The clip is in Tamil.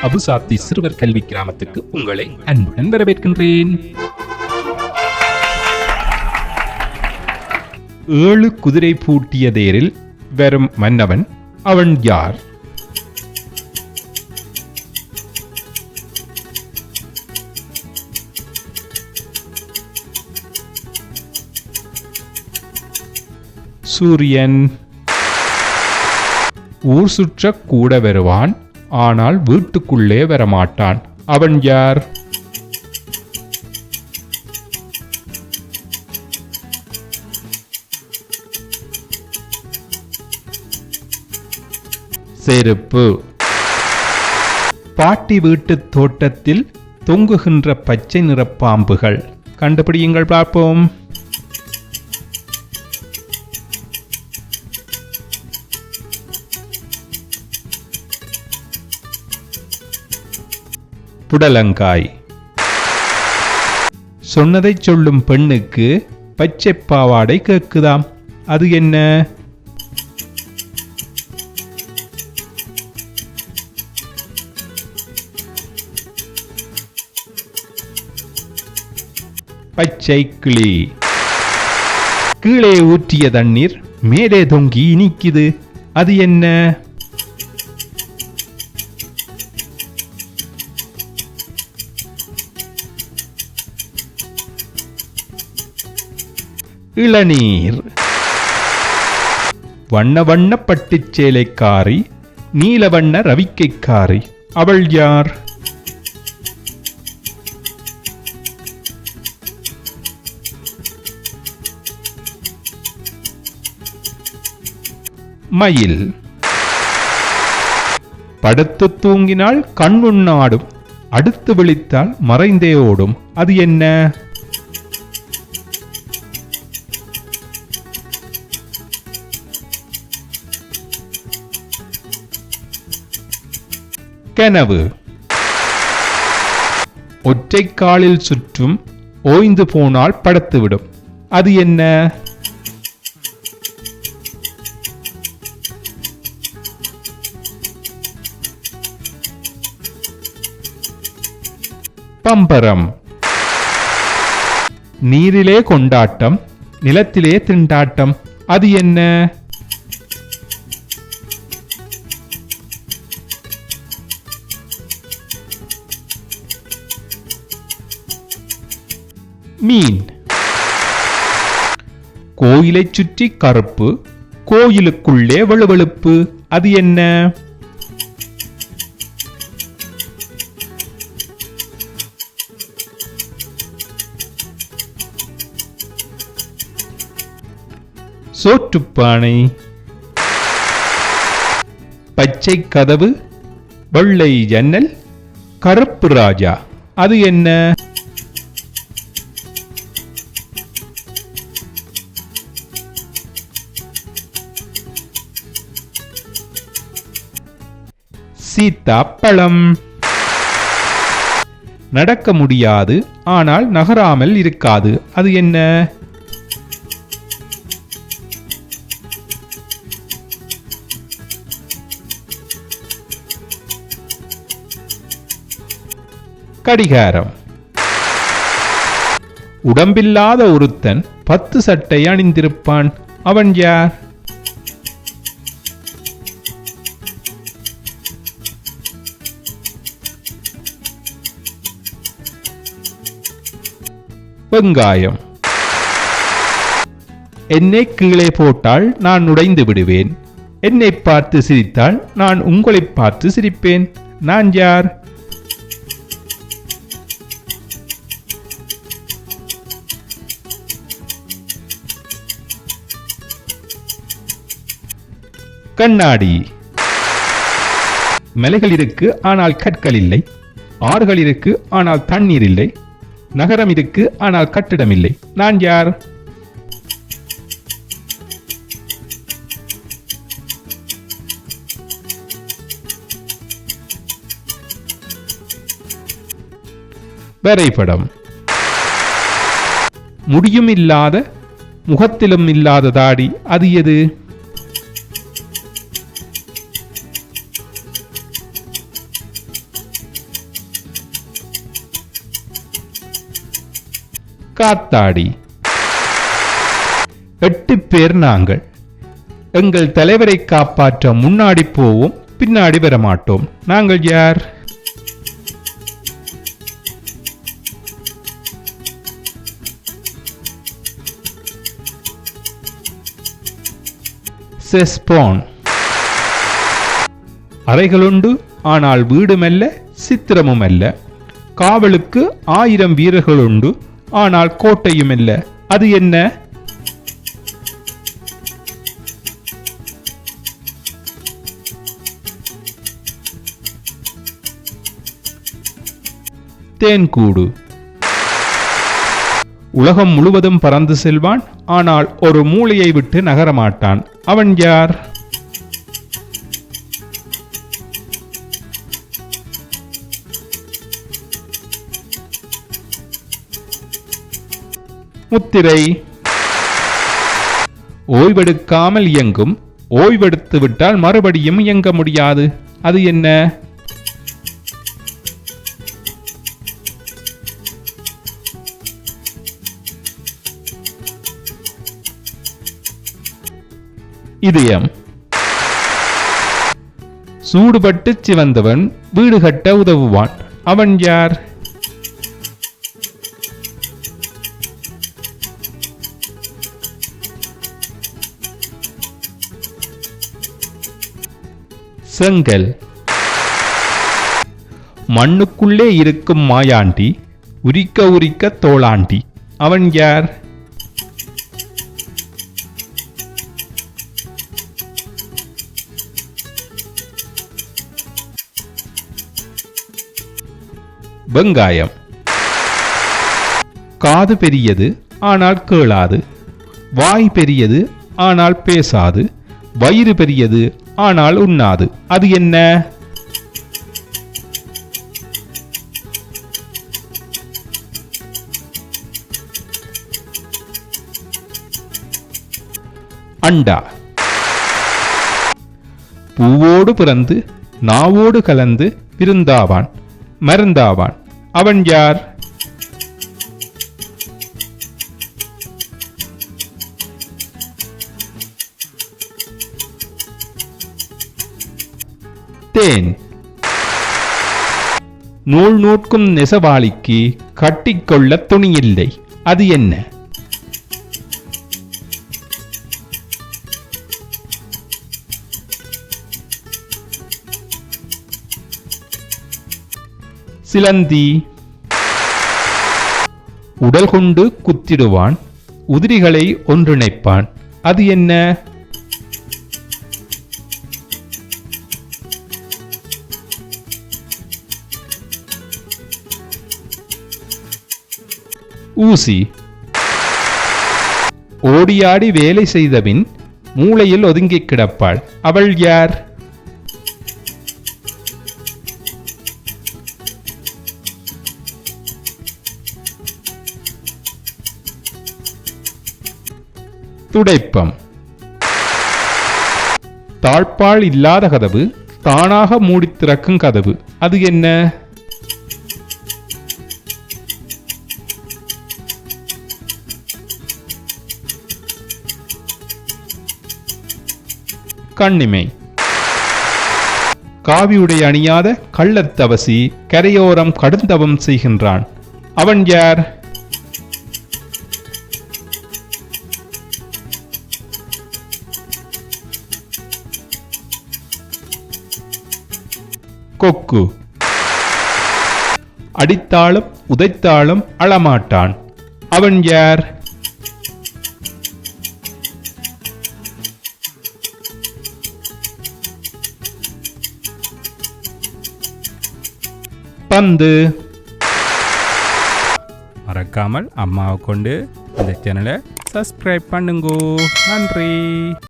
அபுசாத்தி சிறுவர் கல்வி கிராமத்துக்கு உங்களை அன்புடன் வரவேற்கின்றேன். 7 குதிரை பூட்டிய தேரில் வரும் மன்னவன், அவன் யார்? சூரியன். ஊர் சுற்ற கூட வருவான், ஆனால் வீட்டுக்குள்ளே வரமாட்டான். அவன் யார்? செருப்பு. பாட்டி வீட்டு தோட்டத்தில் தொங்குகின்ற பச்சை நிற பாம்புகள். கண்டுபிடியுங்கள் பார்ப்போம். புடலங்காய். சொன்னதை சொல்லும் பெண்ணுக்கு பச்சை பாவாடை கேக்குதாம். அது என்ன? பச்சை கிளி. கீழே ஊற்றிய தண்ணீர் மேலே தொங்கி இனிக்குது. அது என்ன? இளநீர். வண்ண வண்ண பட்டுச் சேலைக்காரி, நீலவண்ண ரவிக்கைக்காரி. அவள் யார்? மயில். படுத்து தூங்கினால் கண்ணுண்ணாடும், அடுத்து விழித்தால் மறைந்தே ஓடும். அது என்ன? கனவு. ஒற்றை காலில் சுற்றும், ஓய்ந்து போனால் படுத்துவிடும். அது என்ன? பம்பரம். நீரிலே கொண்டாட்டம், நிலத்திலே திண்டாட்டம். அது என்ன? மீன். கோயிலை சுற்றி கருப்பு, கோயிலுக்குள்ளே வழுவழுப்பு. அது என்ன? சோற்றுப்பானை. பச்சை கதவு, வெள்ளை ஜன்னல், கருப்பு ராஜா. அது என்ன? சீத்தாப்பழம். நடக்க முடியாது, ஆனால் நகராமல் இருக்காது. அது என்ன? கடிகாரம். உடம்பில்லாத ஒருத்தன் 10 சட்டை அணிந்திருப்பான். அவன் யார்? வெங்காயம். என்னை கீழே போட்டால் நான் உடைந்து விடுவேன். என்னை பார்த்து சிரித்தால் நான் உங்களை பார்த்து சிரிப்பேன். நான் யார்? கண்ணாடி. மலைகள் இருக்கு, ஆனால் கற்கள் இல்லை. ஆறுகள் இருக்கு, ஆனால் தண்ணீர் இல்லை. நகரம் இருக்கு, ஆனால் கட்டிடம் இல்லை. நான் யார்? வரைபடம். முடியும் இல்லாத, முகத்திலும் இல்லாத தாடி. அது எது? காத்தாடி. 8 பேர் நாங்கள். எங்கள் தலைவரை காப்பாற்ற முன்னாடி போவோம், பின்னாடி வரமாட்டோம். நாங்கள் யார்? செஸ்போன். அறைகளுண்டு, ஆனால் வீடுமல்ல, சித்திரமும் அல்ல. காவலுக்கு 1000 வீரர்கள் உண்டு, ஆனால் கோட்டையும் அல்ல. அது என்ன? தேன்கூடு. உலகம் முழுவதும் பறந்து செல்வான், ஆனால் ஒரு மூலையை விட்டு நகரமாட்டான். அவன் யார்? முத்திரை. ஓய்வெடுக்காமல் இயங்கும், ஓய்வெடுத்து விட்டால் மறுபடியும் இயங்க முடியாது. அது என்ன? இதயம். சூடுபட்டு சிவந்தவன் வீடு கட்ட உதவுவான். அவன் யார்? செங்கல். மண்ணுக்குள்ளே இருக்கும் மாயாண்டி, உரிக்க உரிக்க தோளாண்டி. அவன் யார்? வெங்காயம். காது பெரியது, ஆனால் கேளாது. வாய் பெரியது, ஆனால் பேசாது. வயிறு பெரியது, ஆனால் உண்ணாது. அது என்ன? அண்டா. பூவோடு பிறந்து நாவோடு கலந்து விருந்தாவான், மருந்தாவான். அவன் யார்? தேன். நூல் நூற்கும் நெசவாளிக்கு கட்டிக்கொள்ள துணியில்லை. அது என்ன? சிலந்தி. உடல் கொண்டு குத்திடுவான், உதிரிகளை ஒன்றிணைப்பான். அது என்ன? ஊசி. ஓடியாடி வேலை செய்தபின் மூளையில் ஒதுங்கிக் கிடப்பாள். அவள் யார்? துடைப்பம். தாழ்பாள் இல்லாத கதவு, தானாக மூடி திறக்கும் கதவு. அது என்ன? கண்ணிமை. காவியுடை அணியாத கள்ளத்தவசி கரையோரம் கடுந்தவம் செய்கின்றான். அவன் யார்? கொக்கு. அடித்தாலும் உதைத்தாலும் அழமாட்டான். அவன் யார்? பந்து. மறக்காமல் அம்மாவை கொண்டு இந்த சேனலை சப்ஸ்கிரைப் பண்ணுங்கோ. நன்றி.